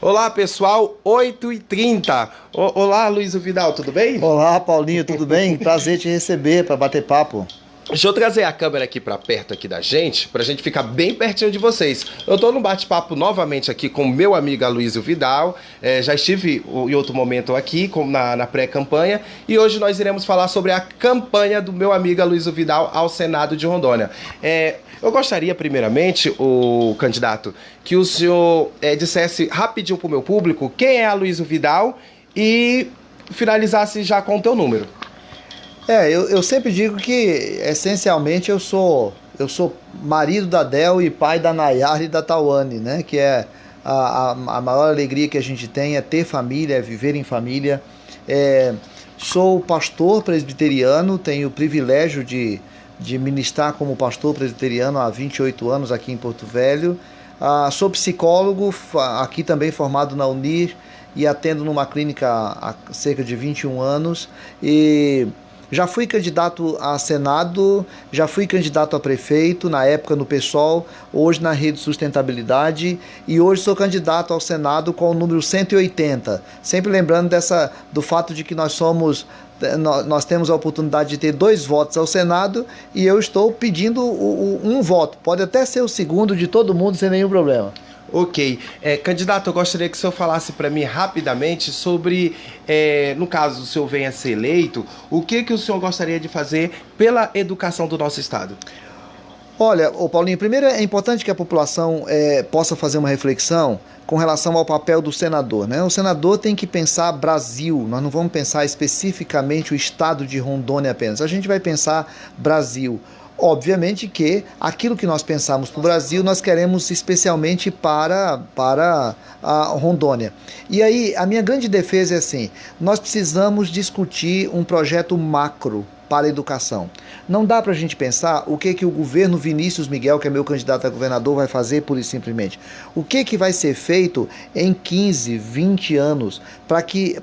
Olá, pessoal, 8h30. Olá, Luiz Vidal, tudo bem? Olá, Paulinho, tudo bem? Prazer te receber para bater papo. Deixa eu trazer a câmera aqui para perto aqui da gente, pra gente ficar bem pertinho de vocês. Eu tô no bate-papo novamente aqui com meu amigo Aloysio Vidal. Já estive em outro momento aqui, na pré-campanha, e hoje nós iremos falar sobre a campanha do meu amigo Aloysio Vidal ao Senado de Rondônia. Eu gostaria, primeiramente, o candidato, que o senhor dissesse rapidinho pro meu público quem é Aloysio Vidal e finalizasse já com o teu número. Eu sempre digo que, essencialmente, eu sou marido da Del e pai da Nayara e da Tawane, né? Que é a maior alegria que a gente tem é ter família, é viver em família. Sou pastor presbiteriano, tenho o privilégio de ministrar como pastor presbiteriano há 28 anos aqui em Porto Velho. Sou psicólogo, aqui também formado na Unir e atendo numa clínica há cerca de 21 anos. E já fui candidato a Senado, já fui candidato a prefeito, na época no PSOL, hoje na Rede Sustentabilidade, e hoje sou candidato ao Senado com o número 180. Sempre lembrando do fato de que nós temos a oportunidade de ter 2 votos ao Senado, e eu estou pedindo um voto. Pode até ser o segundo de todo mundo sem nenhum problema. Ok. Candidato, eu gostaria que o senhor falasse para mim rapidamente sobre, no caso o senhor venha a ser eleito, o que o senhor gostaria de fazer pela educação do nosso estado? Olha, Paulinho, primeiro é importante que a população possa fazer uma reflexão com relação ao papel do senador, né? O senador tem que pensar Brasil, nós não vamos pensar especificamente o estado de Rondônia apenas, a gente vai pensar Brasil. Obviamente que aquilo que nós pensamos para o Brasil, nós queremos especialmente para a Rondônia. E aí, a minha grande defesa é assim, nós precisamos discutir um projeto macro para a educação. Não dá para a gente pensar o que o governo Vinícius Miguel, que é meu candidato a governador, vai fazer pura e simplesmente. O que vai ser feito em 15, 20 anos para que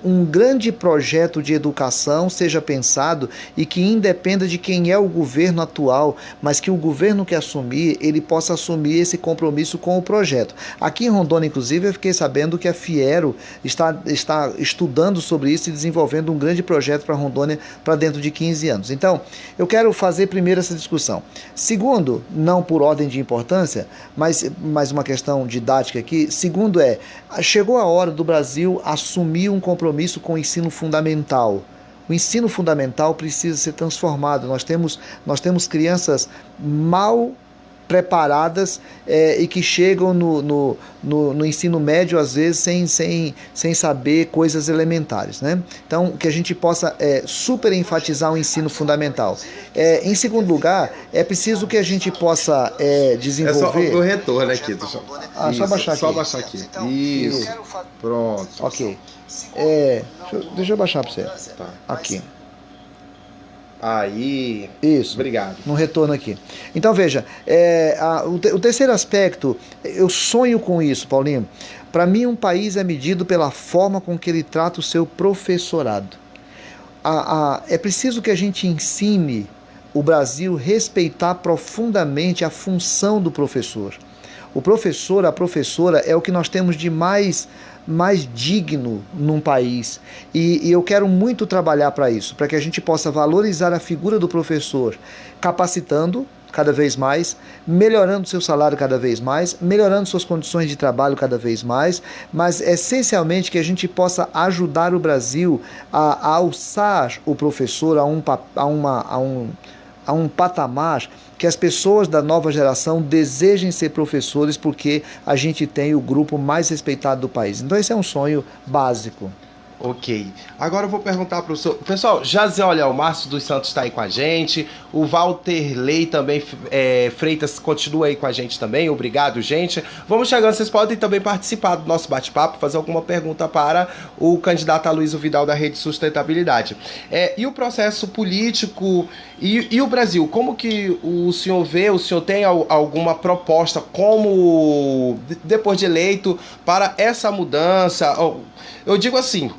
um grande projeto de educação seja pensado e que independa de quem é o governo atual, mas que o governo que assumir, ele possa assumir esse compromisso com o projeto. Aqui em Rondônia, inclusive, eu fiquei sabendo que a Fiero está estudando sobre isso e desenvolvendo um grande projeto para Rondônia para dentro de 15 anos. Então, eu quero fazer primeiro essa discussão. Segundo, não por ordem de importância, mas uma questão didática aqui. Segundo chegou a hora do Brasil assumir um compromisso com o ensino fundamental. O ensino fundamental precisa ser transformado. Nós temos crianças mal preparadas e que chegam no ensino médio, às vezes, sem saber coisas elementares, né? Então, que a gente possa super enfatizar o ensino fundamental. Em segundo lugar, é preciso que a gente possa desenvolver... É só o retorno aqui. Só baixar aqui. Só baixar aqui. Isso. Pronto. Ok. Deixa eu baixar para você. Tá. Aqui. Aí. Isso. Obrigado. No retorno aqui. Então, veja, o terceiro aspecto, eu sonho com isso, Paulinho. Para mim, um país é medido pela forma com que ele trata o seu professorado. É preciso que a gente ensine o Brasil a respeitar profundamente a função do professor. O professor, a professora é o que nós temos de mais digno num país, e eu quero muito trabalhar para isso, para que a gente possa valorizar a figura do professor, capacitando cada vez mais, melhorando seu salário cada vez mais, melhorando suas condições de trabalho cada vez mais, mas essencialmente que a gente possa ajudar o Brasil a alçar o professor a um patamar que as pessoas da nova geração desejem ser professores, porque a gente tem o grupo mais respeitado do país. Então esse é um sonho básico. Ok. Agora eu vou perguntar para o senhor... Pessoal, olha, o Márcio dos Santos está aí com a gente. O Walter Lei também, Freitas, continua aí com a gente também. Obrigado, gente. Vamos chegando. Vocês podem também participar do nosso bate-papo, fazer alguma pergunta para o candidato Aloysio Vidal da Rede Sustentabilidade. E o processo político e o Brasil? Como que o senhor vê? O senhor tem alguma proposta como, depois de eleito, para essa mudança? Eu digo assim...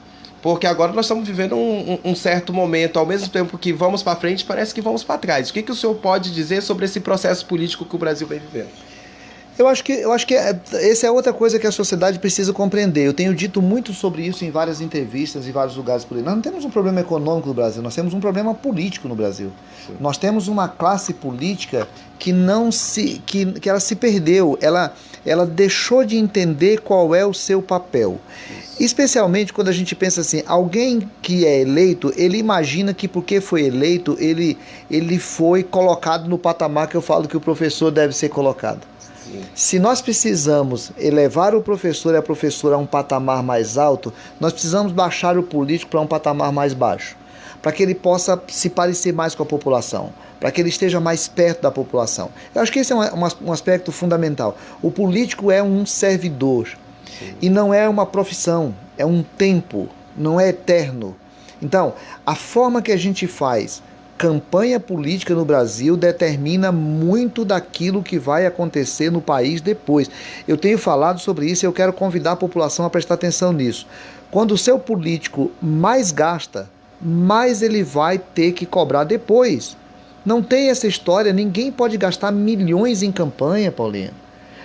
Porque agora nós estamos vivendo um certo momento, ao mesmo tempo que vamos para frente, parece que vamos para trás. O que o senhor pode dizer sobre esse processo político que o Brasil vem vivendo? Eu acho que essa é outra coisa que a sociedade precisa compreender. Eu tenho dito muito sobre isso em várias entrevistas e vários lugares por aí. Nós não temos um problema econômico no Brasil, nós temos um problema político no Brasil. Sim. Nós temos uma classe política que ela se perdeu, ela deixou de entender qual é o seu papel. Isso. Especialmente quando a gente pensa assim, alguém que é eleito, ele imagina que porque foi eleito, ele foi colocado no patamar que eu falo que o professor deve ser colocado. Se nós precisamos elevar o professor e a professora a um patamar mais alto, nós precisamos baixar o político para um patamar mais baixo, para que ele possa se parecer mais com a população, para que ele esteja mais perto da população. Eu acho que esse é um aspecto fundamental. O político é um servidor. Sim. E não é uma profissão, é um tempo, não é eterno. Então, a forma que a gente faz campanha política no Brasil determina muito daquilo que vai acontecer no país depois. Eu tenho falado sobre isso e eu quero convidar a população a prestar atenção nisso. Quando o seu político mais gasta, mais ele vai ter que cobrar depois. Não tem essa história, ninguém pode gastar milhões em campanha, Paulinho.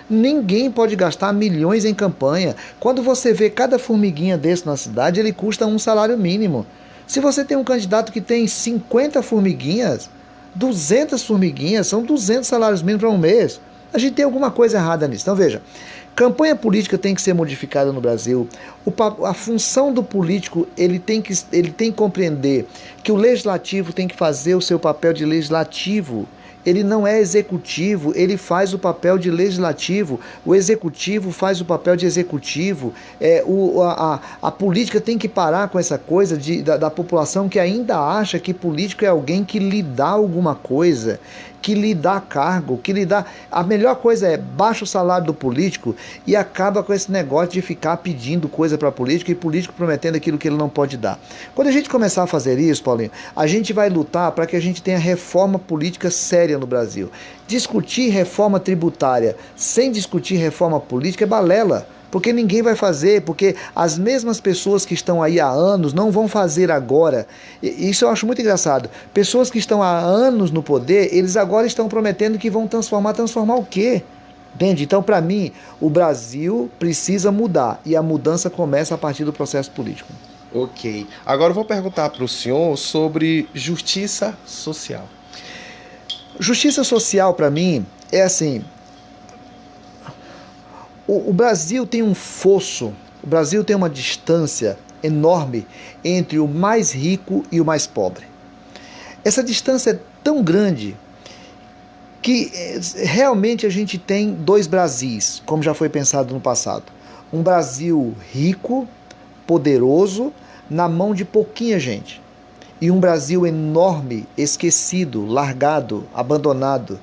Ninguém pode gastar milhões em campanha. Quando você vê cada formiguinha desse na cidade, ele custa um salário mínimo. Se você tem um candidato que tem 50 formiguinhas, 200 formiguinhas, são 200 salários mínimos para um mês. A gente tem alguma coisa errada nisso. Então veja, campanha política tem que ser modificada no Brasil. A função do político, ele tem que compreender que o legislativo tem que fazer o seu papel de legislativo. Ele não é executivo, ele faz o papel de legislativo, o executivo faz o papel de executivo. A política tem que parar com essa coisa da população que ainda acha que político é alguém que lhe dá alguma coisa, que lhe dá cargo, que lhe dá... A melhor coisa é baixa o salário do político e acaba com esse negócio de ficar pedindo coisa para político e político prometendo aquilo que ele não pode dar. Quando a gente começar a fazer isso, Paulinho, a gente vai lutar para que a gente tenha reforma política séria no Brasil. Discutir reforma tributária sem discutir reforma política é balela. Porque ninguém vai fazer, porque as mesmas pessoas que estão aí há anos não vão fazer agora. Isso eu acho muito engraçado. Pessoas que estão há anos no poder, eles agora estão prometendo que vão transformar. Transformar o quê? Entende? Então, para mim, o Brasil precisa mudar. E a mudança começa a partir do processo político. Ok. Agora eu vou perguntar para o senhor sobre justiça social. Justiça social, para mim, é assim... O Brasil tem um fosso, o Brasil tem uma distância enorme entre o mais rico e o mais pobre. Essa distância é tão grande que realmente a gente tem dois Brasis, como já foi pensado no passado. Um Brasil rico, poderoso, na mão de pouquinha gente. E um Brasil enorme, esquecido, largado, abandonado.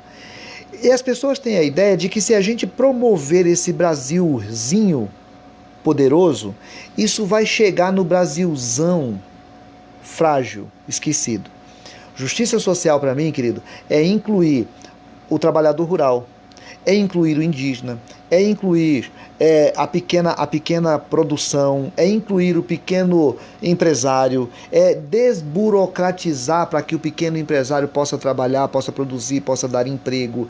E as pessoas têm a ideia de que se a gente promover esse Brasilzinho poderoso, isso vai chegar no Brasilzão frágil, esquecido. Justiça social para mim, querido, é incluir o trabalhador rural, é incluir o indígena, é incluir a pequena produção, é incluir o pequeno empresário, é desburocratizar para que o pequeno empresário possa trabalhar, possa produzir, possa dar emprego.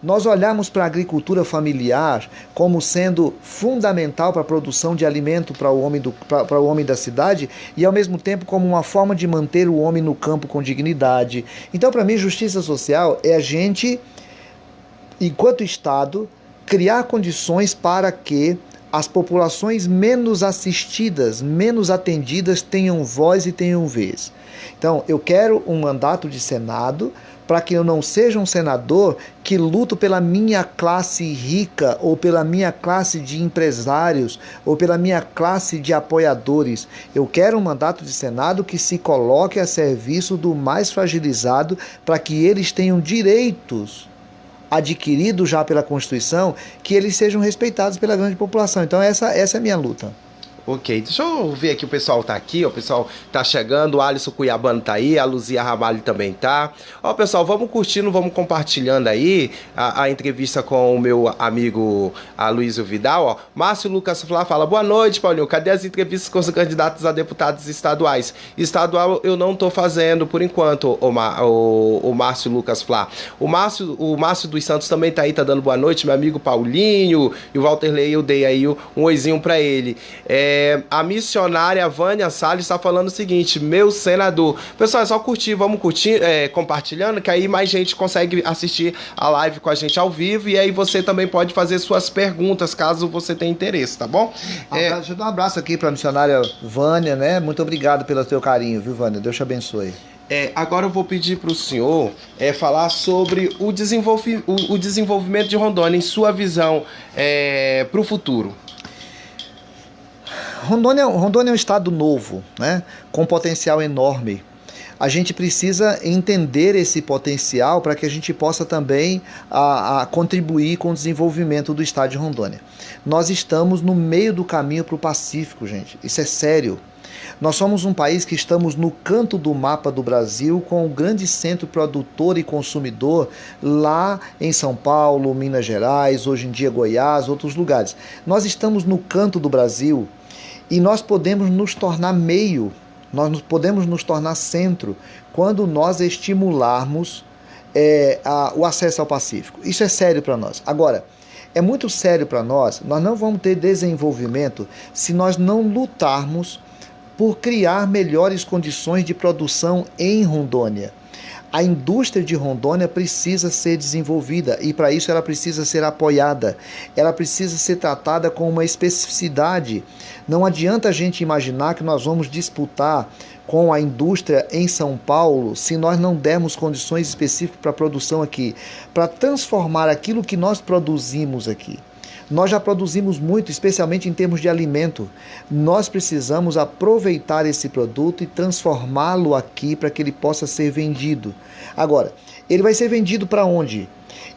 Nós olharmos para a agricultura familiar como sendo fundamental para a produção de alimento para o homem da cidade e ao mesmo tempo como uma forma de manter o homem no campo com dignidade. Então, para mim, justiça social é a gente, enquanto Estado, criar condições para que as populações menos assistidas, menos atendidas tenham voz e tenham vez. Então, eu quero um mandato de Senado para que eu não seja um senador que luto pela minha classe rica ou pela minha classe de empresários ou pela minha classe de apoiadores. Eu quero um mandato de Senado que se coloque a serviço do mais fragilizado para que eles tenham direitos adquiridos já pela Constituição, que eles sejam respeitados pela grande população. Então essa é a minha luta. Ok, deixa eu ver aqui, o pessoal tá aqui, ó, o pessoal tá chegando, o Alisson Cuiabano tá aí, a Luzia Ramalho também tá. Ó, pessoal, vamos curtindo, vamos compartilhando aí a entrevista com o meu amigo Aloysio Vidal, ó. Márcio Lucas Flá fala, boa noite, Paulinho, cadê as entrevistas com os candidatos a deputados estaduais? Estadual eu não tô fazendo por enquanto, o Márcio Lucas Flá. O Márcio dos Santos também tá aí, tá dando boa noite, meu amigo Paulinho, e o Walterley, eu dei aí um oizinho pra ele. A missionária Vânia Salles está falando o seguinte, meu senador. Pessoal, é só curtir, vamos curtir, compartilhando, que aí mais gente consegue assistir a live com a gente ao vivo, e aí você também pode fazer suas perguntas, caso você tenha interesse, tá bom? Deixa eu dar um abraço aqui para a missionária Vânia, né? Muito obrigado pelo teu carinho, viu, Vânia? Deus te abençoe. Agora eu vou pedir para o senhor falar sobre o desenvolvimento de Rondônia, em sua visão para o futuro. Rondônia é um estado novo, né? Com potencial enorme. A gente precisa entender esse potencial para que a gente possa também contribuir com o desenvolvimento do estado de Rondônia. Nós estamos no meio do caminho para o Pacífico, gente. Isso é sério. Nós somos um país que estamos no canto do mapa do Brasil, com um grande centro produtor e consumidor lá em São Paulo, Minas Gerais, hoje em dia Goiás, outros lugares. Nós estamos no canto do Brasil e nós podemos nos tornar meio, nós podemos nos tornar centro quando nós estimularmos o acesso ao Pacífico. Isso é sério para nós. Agora, é muito sério para nós não vamos ter desenvolvimento se nós não lutarmos por criar melhores condições de produção em Rondônia. A indústria de Rondônia precisa ser desenvolvida e para isso ela precisa ser apoiada, ela precisa ser tratada com uma especificidade. Não adianta a gente imaginar que nós vamos disputar com a indústria em São Paulo se nós não dermos condições específicas para a produção aqui, para transformar aquilo que nós produzimos aqui. Nós já produzimos muito, especialmente em termos de alimento. Nós precisamos aproveitar esse produto e transformá-lo aqui para que ele possa ser vendido. Agora, ele vai ser vendido para onde?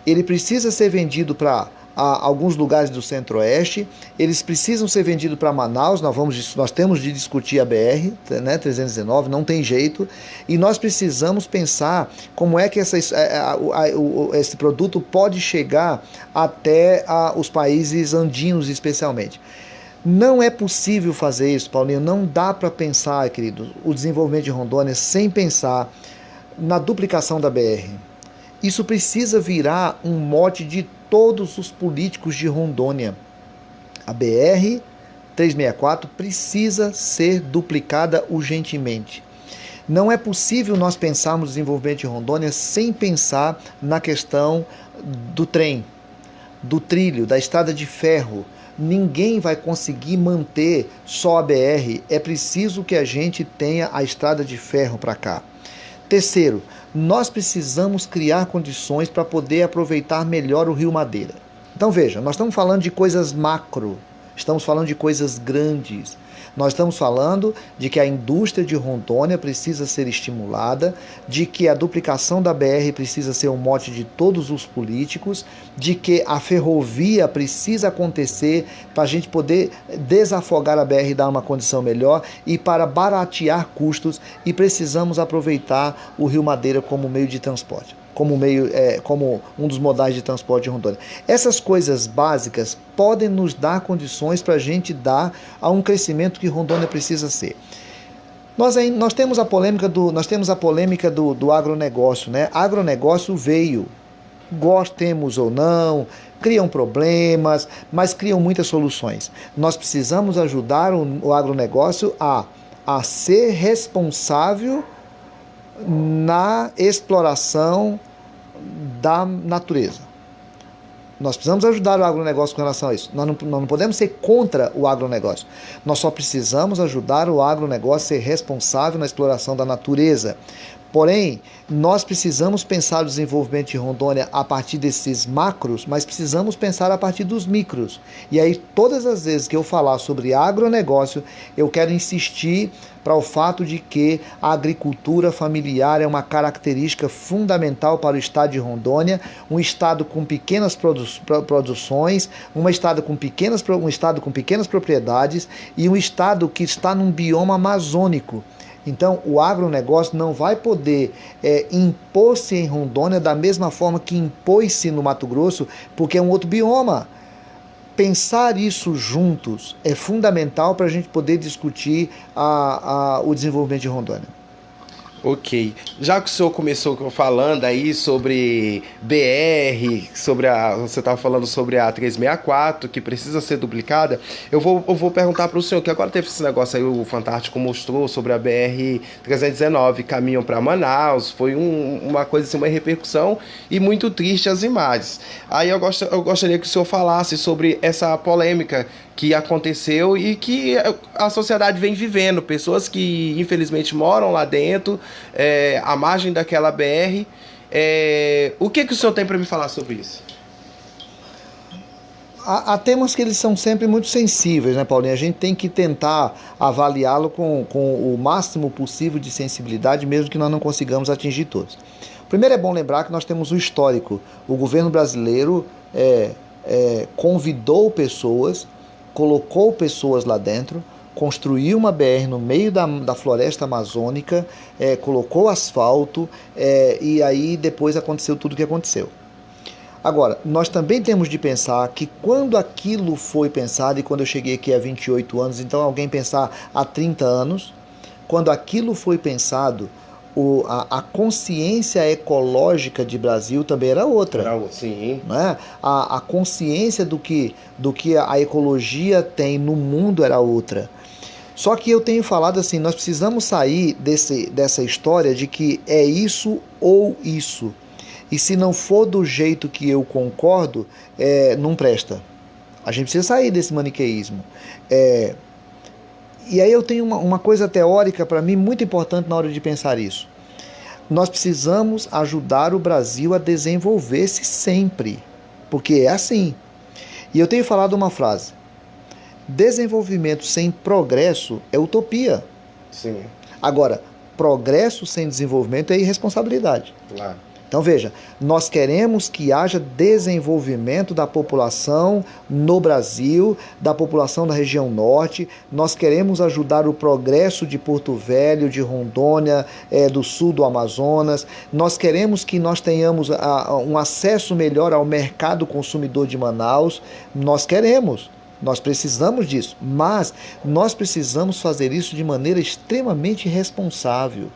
Ele precisa ser vendido para alguns lugares do Centro-Oeste, eles precisam ser vendidos para Manaus, nós temos de discutir a BR, né, 319, não tem jeito, e nós precisamos pensar como é que esse produto pode chegar até os países andinos especialmente. Não é possível fazer isso, Paulinho, não dá para pensar, querido, o desenvolvimento de Rondônia sem pensar na duplicação da BR. Isso precisa virar um mote de todos os políticos de Rondônia. A BR-364 precisa ser duplicada urgentemente. Não é possível nós pensarmos no desenvolvimento de Rondônia sem pensar na questão do trem, do trilho, da estrada de ferro. Ninguém vai conseguir manter só a BR. É preciso que a gente tenha a estrada de ferro para cá. Terceiro, nós precisamos criar condições para poder aproveitar melhor o Rio Madeira. Então veja, nós estamos falando de coisas macro, estamos falando de coisas grandes. Nós estamos falando de que a indústria de Rondônia precisa ser estimulada, de que a duplicação da BR precisa ser um mote de todos os políticos, de que a ferrovia precisa acontecer para a gente poder desafogar a BR e dar uma condição melhor e para baratear custos, e precisamos aproveitar o Rio Madeira como meio de transporte. Como um dos modais de transporte de Rondônia. Essas coisas básicas podem nos dar condições para a gente dar a um crescimento que Rondônia precisa ser. Nós temos a polêmica do agronegócio, né? Agronegócio veio, gostemos ou não, criam problemas, mas criam muitas soluções. Nós precisamos ajudar o agronegócio a ser responsável na exploração da natureza. Nós precisamos ajudar o agronegócio com relação a isso. Nós não podemos ser contra o agronegócio. Nós só precisamos ajudar o agronegócio a ser responsável na exploração da natureza. Porém, nós precisamos pensar o desenvolvimento de Rondônia a partir desses macros, mas precisamos pensar a partir dos micros. E aí, todas as vezes que eu falar sobre agronegócio, eu quero insistir para o fato de que a agricultura familiar é uma característica fundamental para o estado de Rondônia, um estado com pequenas produções, um estado com pequenas propriedades e um estado que está num bioma amazônico. Então, o agronegócio não vai poder impor-se em Rondônia da mesma forma que impôs-se no Mato Grosso, porque é um outro bioma. Pensar isso juntos é fundamental para a gente poder discutir o desenvolvimento de Rondônia. Ok. Já que o senhor começou falando aí sobre BR, você estava falando sobre a 364, que precisa ser duplicada, eu vou perguntar para o senhor, que agora teve esse negócio aí, o Fantástico mostrou sobre a BR-319, caminham para Manaus, foi uma coisa assim, uma repercussão e muito triste as imagens. Aí eu gostaria que o senhor falasse sobre essa polêmica que aconteceu e que a sociedade vem vivendo, pessoas que infelizmente moram lá dentro, à margem daquela BR. O que o senhor tem para me falar sobre isso? Há temas que eles são sempre muito sensíveis, né, Paulinho? A gente tem que tentar avaliá-lo com o máximo possível de sensibilidade, mesmo que nós não consigamos atingir todos. Primeiro é bom lembrar que nós temos o histórico. O governo brasileiro convidou pessoas, colocou pessoas lá dentro, construiu uma BR no meio da floresta amazônica, colocou asfalto, e aí depois aconteceu tudo o que aconteceu. Agora, nós também temos de pensar que quando aquilo foi pensado, e quando eu cheguei aqui há 28 anos, então alguém pensar há 30 anos, quando aquilo foi pensado, a consciência ecológica de Brasil também era outra. Sim. Né? A consciência do que a ecologia tem no mundo era outra. Só que eu tenho falado assim, nós precisamos sair dessa história de que é isso ou isso. E se não for do jeito que eu concordo, não presta. A gente precisa sair desse maniqueísmo. E aí eu tenho uma coisa teórica para mim muito importante na hora de pensar isso. Nós precisamos ajudar o Brasil a desenvolver-se sempre, porque é assim. E eu tenho falado uma frase: desenvolvimento sem progresso é utopia. Sim. Agora, progresso sem desenvolvimento é irresponsabilidade. Claro. Então veja, nós queremos que haja desenvolvimento da população no Brasil, da população da região norte, nós queremos ajudar o progresso de Porto Velho, de Rondônia, do sul do Amazonas, nós queremos que nós tenhamos um acesso melhor ao mercado consumidor de Manaus, nós precisamos disso, mas nós precisamos fazer isso de maneira extremamente responsável.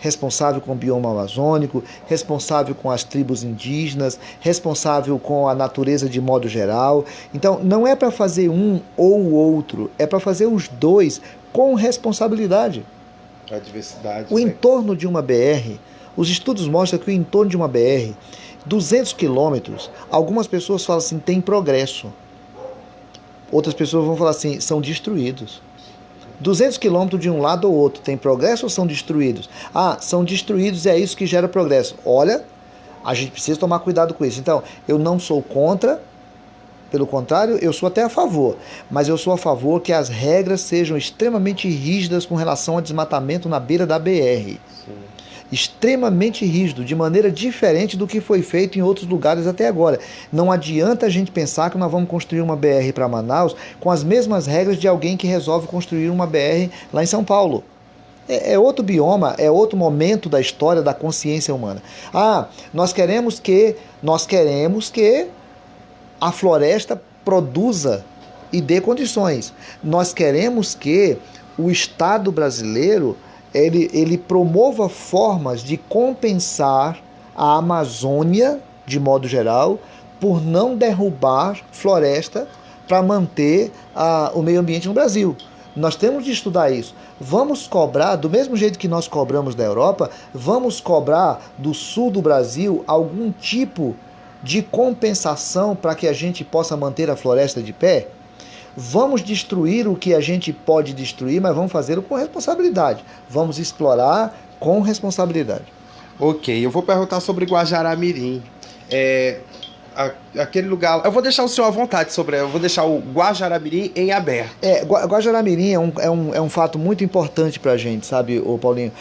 Responsável com o bioma amazônico, responsável com as tribos indígenas, responsável com a natureza de modo geral. Então, não é para fazer um ou o outro, é para fazer os dois com responsabilidade. A diversidade. O entorno de uma BR, os estudos mostram que o entorno de uma BR, 200 quilômetros, algumas pessoas falam assim, tem progresso. Outras pessoas vão falar assim, são destruídos. 200 quilômetros de um lado ou outro, tem progresso ou são destruídos? São destruídos e é isso que gera progresso. Olha, a gente precisa tomar cuidado com isso. Então, eu não sou contra, pelo contrário, eu sou até a favor. Mas eu sou a favor que as regras sejam extremamente rígidas com relação ao desmatamento na beira da BR. Sim. Extremamente rígido, de maneira diferente do que foi feito em outros lugares até agora. Não adianta a gente pensar que nós vamos construir uma BR para Manaus com as mesmas regras de alguém que resolve construir uma BR lá em São Paulo. É outro bioma, é outro momento da história da consciência humana. Nós queremos que a floresta produza e dê condições. Nós queremos que o Estado brasileiro ele promova formas de compensar a Amazônia, de modo geral, por não derrubar floresta para manter o meio ambiente no Brasil. Nós temos de estudar isso. Vamos cobrar, do mesmo jeito que nós cobramos da Europa, vamos cobrar do sul do Brasil algum tipo de compensação para que a gente possa manter a floresta de pé? Vamos destruir o que a gente pode destruir, mas vamos fazê-lo com responsabilidade. Vamos explorar com responsabilidade. Ok, eu vou perguntar sobre Guajará-Mirim. Aquele lugar. Eu vou deixar o senhor à vontade sobre. Eu vou deixar o Guajará-Mirim em aberto. Guajará-Mirim é um fato muito importante para a gente, sabe, ô Paulinho?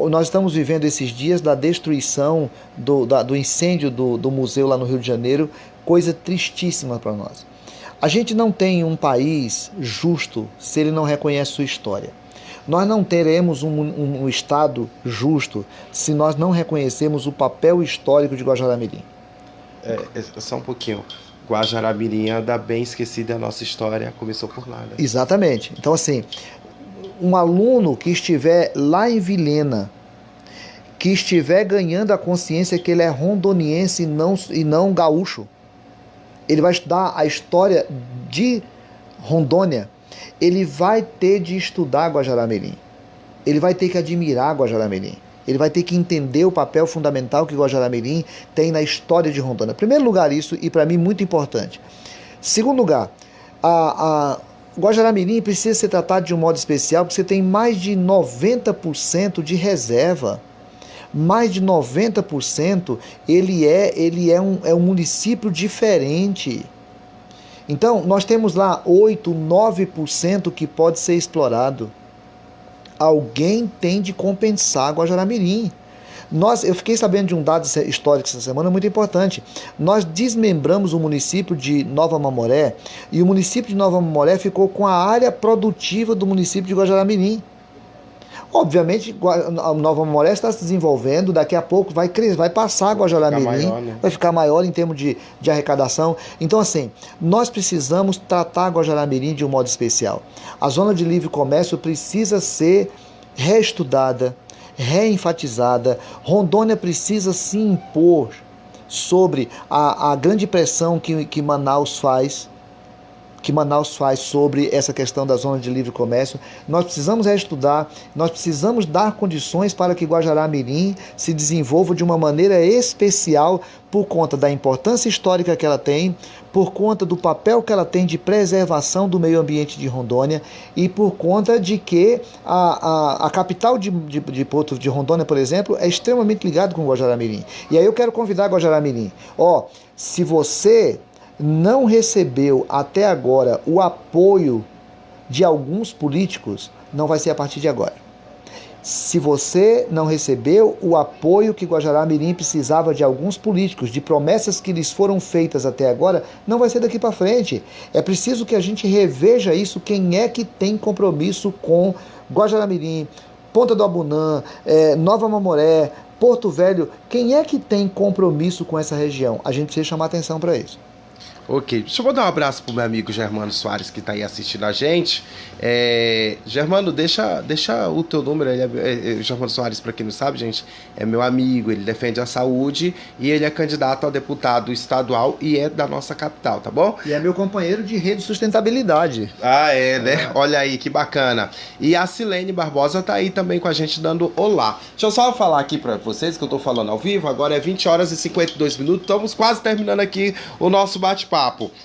Nós estamos vivendo esses dias da destruição do incêndio do museu lá no Rio de Janeiro, coisa tristíssima para nós. A gente não tem um país justo se ele não reconhece sua história. Nós não teremos um Estado justo se nós não reconhecermos o papel histórico de Guajará-Mirim. Só um pouquinho. Guajará-Mirim anda bem esquecida a nossa história, começou por lá, né? Exatamente. Então, assim, um aluno que estiver lá em Vilhena, que estiver ganhando a consciência que ele é rondoniense e não gaúcho, ele vai estudar a história de Rondônia, ele vai ter de estudar Guajará-Mirim. Ele vai ter que admirar Guajará-Mirim. Ele vai ter que entender o papel fundamental que Guajará-Mirim tem na história de Rondônia. Em primeiro lugar, isso, e para mim muito importante. Segundo lugar, Guajará-Mirim precisa ser tratado de um modo especial, porque você tem mais de 90% de reserva. Mais de 90% ele é um município diferente. Então, nós temos lá 8, 9% que pode ser explorado. Alguém tem de compensar Guajará-Mirim. Eu fiquei sabendo de um dado histórico essa semana muito importante. Nós desmembramos o município de Nova Mamoré e o município de Nova Mamoré ficou com a área produtiva do município de Guajará-Mirim. Obviamente, a Nova Mamoré está se desenvolvendo, daqui a pouco vai passar Guajará-Mirim, vai ficar maior em termos de arrecadação. Então, assim, nós precisamos tratar Guajará-Mirim de um modo especial. A zona de livre comércio precisa ser reestudada, reenfatizada. Rondônia precisa se impor sobre a grande pressão que Manaus faz. Sobre essa questão da zona de livre comércio. Nós precisamos estudar, nós precisamos dar condições para que Guajará-Mirim se desenvolva de uma maneira especial por conta da importância histórica que ela tem, por conta do papel que ela tem de preservação do meio ambiente de Rondônia e por conta de que a capital de Porto de Rondônia, por exemplo, é extremamente ligado com Guajará-Mirim. E aí eu quero convidar Guajará-Mirim. Se você não recebeu até agora o apoio de alguns políticos, não vai ser a partir de agora. Se você não recebeu o apoio que Guajará-Mirim precisava de alguns políticos, de promessas que lhes foram feitas até agora, não vai ser daqui para frente. É preciso que a gente reveja isso, quem é que tem compromisso com Guajará-Mirim, Ponta do Abunã, Nova Mamoré, Porto Velho, quem é que tem compromisso com essa região? A gente precisa chamar atenção para isso. Ok, deixa eu mandar um abraço pro meu amigo Germano Soares, que tá aí assistindo a gente. Germano, deixa o teu número. Germano Soares, para quem não sabe, gente, é meu amigo, ele defende a saúde e ele é candidato a deputado estadual e é da nossa capital, tá bom? E é meu companheiro de rede de sustentabilidade. Né? Olha aí, que bacana. E a Silene Barbosa tá aí também com a gente dando olá. Deixa eu só falar aqui para vocês que eu tô falando ao vivo, agora é 20 horas e 52 minutos, estamos quase terminando aqui o nosso bate-papo.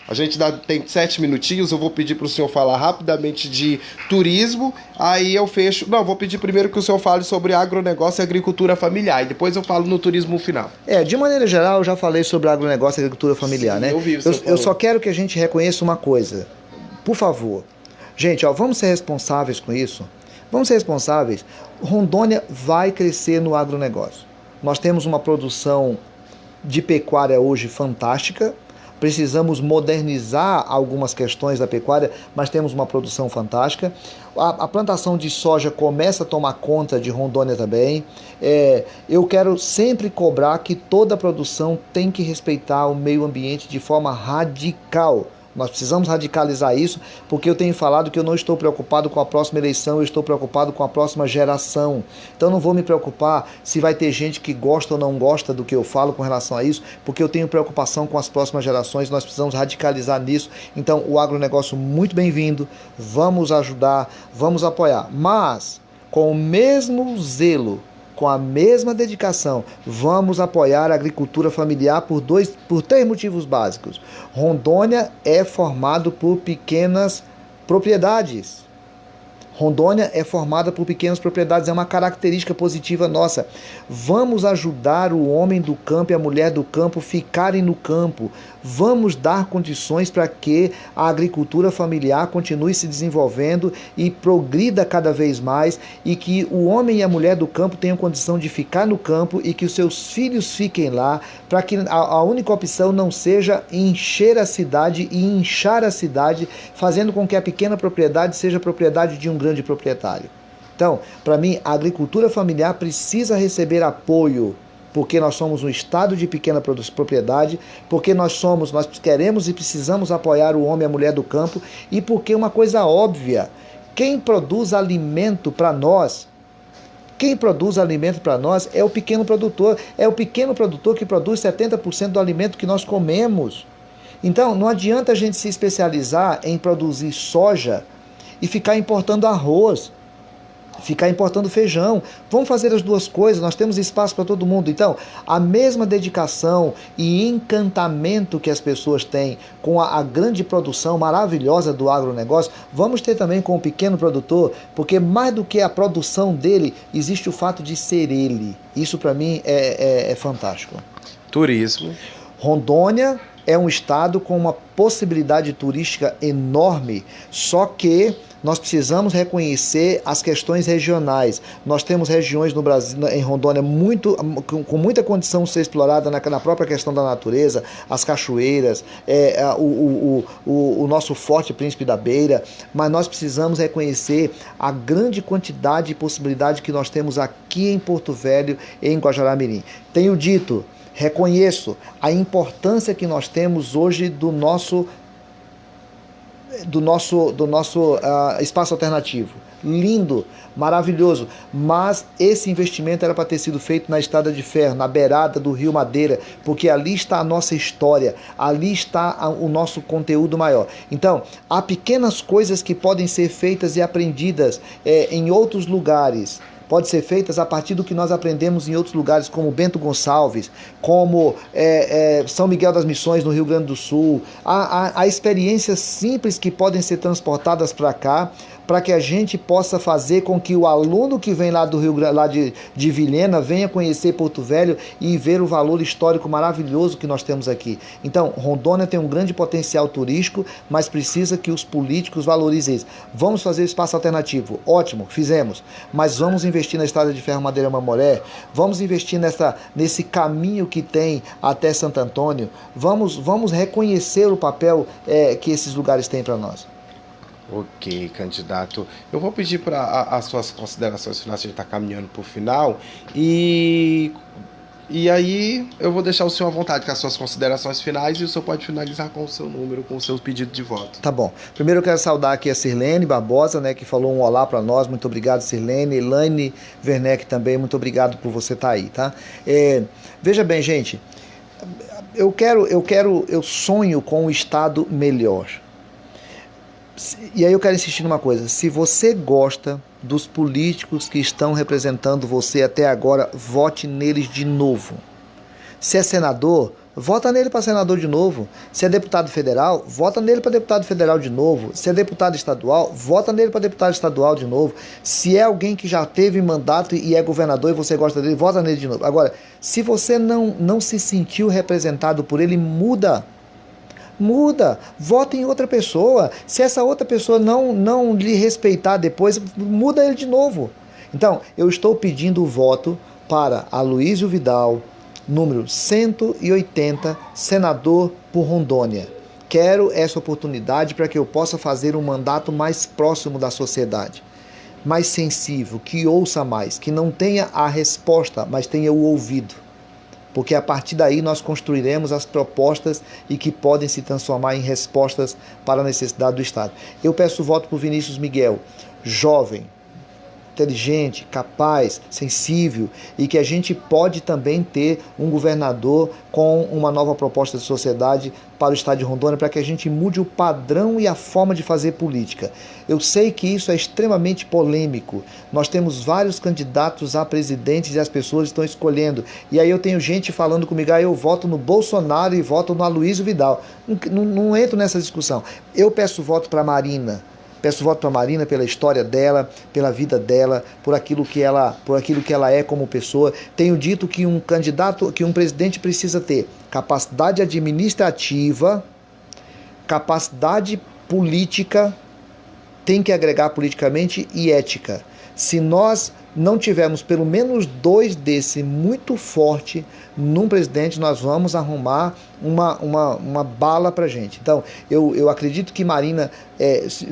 A gente tem 7 minutinhos, eu vou pedir para o senhor falar rapidamente de turismo, aí eu fecho. Não, vou pedir primeiro que o senhor fale sobre agronegócio e agricultura familiar, e depois eu falo no turismo final. De maneira geral, eu já falei sobre agronegócio e agricultura familiar, né? Eu só quero que a gente reconheça uma coisa, por favor. Gente, vamos ser responsáveis com isso. Vamos ser responsáveis. Rondônia vai crescer no agronegócio. Nós temos uma produção de pecuária hoje fantástica. Precisamos modernizar algumas questões da pecuária, mas temos uma produção fantástica. A plantação de soja começa a tomar conta de Rondônia também. Eu quero sempre cobrar que toda a produção tem que respeitar o meio ambiente de forma radical. Nós precisamos radicalizar isso, porque eu tenho falado que eu não estou preocupado com a próxima eleição, eu estou preocupado com a próxima geração. Então não vou me preocupar se vai ter gente que gosta ou não gosta do que eu falo com relação a isso, porque eu tenho preocupação com as próximas gerações, nós precisamos radicalizar nisso. Então o agronegócio muito bem-vindo, vamos ajudar, vamos apoiar, mas com o mesmo zelo, com a mesma dedicação, vamos apoiar a agricultura familiar por 3 motivos básicos. Rondônia é formado por pequenas propriedades. Rondônia é formada por pequenas propriedades, é uma característica positiva nossa. Vamos ajudar o homem do campo e a mulher do campo ficarem no campo. Vamos dar condições para que a agricultura familiar continue se desenvolvendo e progrida cada vez mais, e que o homem e a mulher do campo tenham condição de ficar no campo e que os seus filhos fiquem lá, para que a única opção não seja encher a cidade e inchar a cidade, fazendo com que a pequena propriedade seja propriedade de um grande proprietário. Então, para mim, a agricultura familiar precisa receber apoio, porque nós somos um estado de pequena propriedade, porque nós queremos e precisamos apoiar o homem e a mulher do campo, e porque uma coisa óbvia, quem produz alimento para nós é o pequeno produtor, que produz 70% do alimento que nós comemos. Então, não adianta a gente se especializar em produzir soja e ficar importando arroz, ficar importando feijão. Vamos fazer as duas coisas, nós temos espaço para todo mundo. Então, a mesma dedicação e encantamento que as pessoas têm com a grande produção maravilhosa do agronegócio, vamos ter também com o pequeno produtor, porque mais do que a produção dele, existe o fato de ser ele. Isso para mim é fantástico. Turismo. Rondônia é um estado com uma possibilidade turística enorme, só que nós precisamos reconhecer as questões regionais. Nós temos regiões no Brasil, em Rondônia, com muita condição de ser explorada na própria questão da natureza, as cachoeiras, o nosso Forte Príncipe da Beira, mas nós precisamos reconhecer a grande quantidade e possibilidade que nós temos aqui em Porto Velho e em Guajará-Mirim. Tenho dito, reconheço a importância que nós temos hoje do nosso espaço alternativo. Lindo, maravilhoso, mas esse investimento era para ter sido feito na Estrada de Ferro, na beirada do Rio Madeira, porque ali está a nossa história, ali está o nosso conteúdo maior. Então, há pequenas coisas que podem ser feitas e aprendidas em outros lugares. Pode ser feitas a partir do que nós aprendemos em outros lugares, como Bento Gonçalves, como São Miguel das Missões, no Rio Grande do Sul. Há experiências simples que podem ser transportadas para cá, para que a gente possa fazer com que o aluno que vem lá do Rio, lá de Vilhena, venha conhecer Porto Velho e ver o valor histórico maravilhoso que nós temos aqui. Então, Rondônia tem um grande potencial turístico, mas precisa que os políticos valorizem isso. Vamos fazer espaço alternativo. Ótimo, fizemos. Mas vamos investir na Estrada de Ferro Madeira Mamoré, vamos investir nesse caminho que tem até Santo Antônio, vamos reconhecer o papel que esses lugares têm para nós. Ok, candidato. Eu vou pedir para as suas considerações finais, a gente está caminhando para o final, e aí eu vou deixar o senhor à vontade com as suas considerações finais, e o senhor pode finalizar com o seu número, com o seu pedido de voto. Tá bom. Primeiro eu quero saudar aqui a Sirlene Barbosa, né, que falou um olá para nós. Muito obrigado, Sirlene. Elaine Werneck também, muito obrigado por você estar aí, tá? Veja bem, gente, eu sonho com um estado melhor. E aí eu quero insistir numa coisa: se você gosta dos políticos que estão representando você até agora, vote neles de novo. Se é senador, vota nele para senador de novo. Se é deputado federal, vota nele para deputado federal de novo. Se é deputado estadual, vota nele para deputado estadual de novo. Se é alguém que já teve mandato e é governador e você gosta dele, vota nele de novo. Agora, se você não se sentiu representado por ele, muda, vota em outra pessoa. Se essa outra pessoa não lhe respeitar depois, muda ele de novo. Então, eu estou pedindo o voto para Aloysio Vidal, número 180, senador por Rondônia. Quero essa oportunidade para que eu possa fazer um mandato mais próximo da sociedade, mais sensível, que ouça mais, que não tenha a resposta, mas tenha o ouvido. Porque a partir daí nós construiremos as propostas e que podem se transformar em respostas para a necessidade do Estado. Eu peço voto por Vinícius Miguel, jovem, inteligente, capaz, sensível, e que a gente pode também ter um governador com uma nova proposta de sociedade para o estado de Rondônia, para que a gente mude o padrão e a forma de fazer política. Eu sei que isso é extremamente polêmico. Nós temos vários candidatos a presidentes e as pessoas estão escolhendo. E aí eu tenho gente falando comigo: eu voto no Bolsonaro e voto no Aloysio Vidal. Não entro nessa discussão. Eu peço voto para Marina, Peço voto para Marina pela história dela, pela vida dela, por aquilo que ela é como pessoa. Tenho dito que um candidato, que um presidente precisa ter capacidade administrativa, capacidade política, tem que agregar politicamente, e ética. Se nós não tivermos pelo menos 2 desse muito forte num presidente, nós vamos arrumar uma bala pra gente. Então, eu acredito que Marina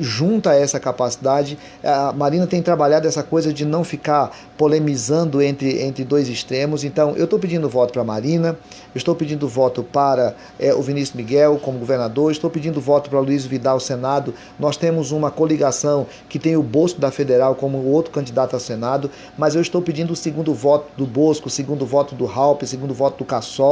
junta essa capacidade. A Marina tem trabalhado essa coisa de não ficar polemizando entre 2 extremos. Então, eu estou pedindo voto para Marina, eu estou pedindo voto para o Vinícius Miguel como governador, estou pedindo voto para Luiz Vidal, Senado. Nós temos uma coligação que tem o Bosco da Federal como outro candidato a Senado, mas eu estou pedindo o segundo voto do Bosco, o segundo voto do Raup, o segundo voto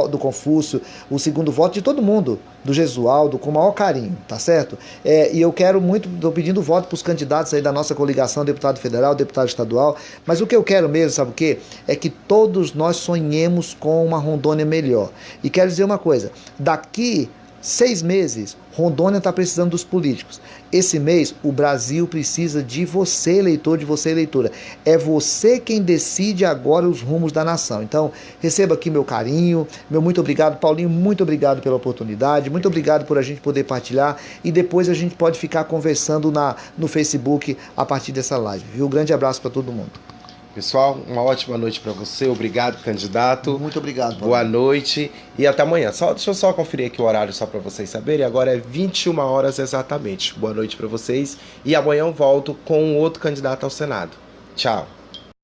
do Confúcio, o segundo voto de todo mundo, do Gesualdo, com o maior carinho, tá certo? E eu quero muito, estou pedindo voto para os candidatos aí da nossa coligação, deputado federal, deputado estadual, mas o que eu quero mesmo, sabe o quê? É que todos nós sonhemos com uma Rondônia melhor. E quero dizer uma coisa, daqui 6 meses, Rondônia está precisando dos políticos. Esse mês, o Brasil precisa de você, eleitor, de você, eleitora. É você quem decide agora os rumos da nação. Então, receba aqui meu carinho, meu muito obrigado. Paulinho, muito obrigado pela oportunidade, muito obrigado por a gente poder partilhar, e depois a gente pode ficar conversando no Facebook a partir dessa live, viu? Grande abraço para todo mundo. Pessoal, uma ótima noite para você. Obrigado, candidato. Muito obrigado. Boa noite e até amanhã. Deixa eu só conferir aqui o horário só para vocês saberem. Agora é 21 horas exatamente. Boa noite para vocês e amanhã eu volto com outro candidato ao Senado. Tchau.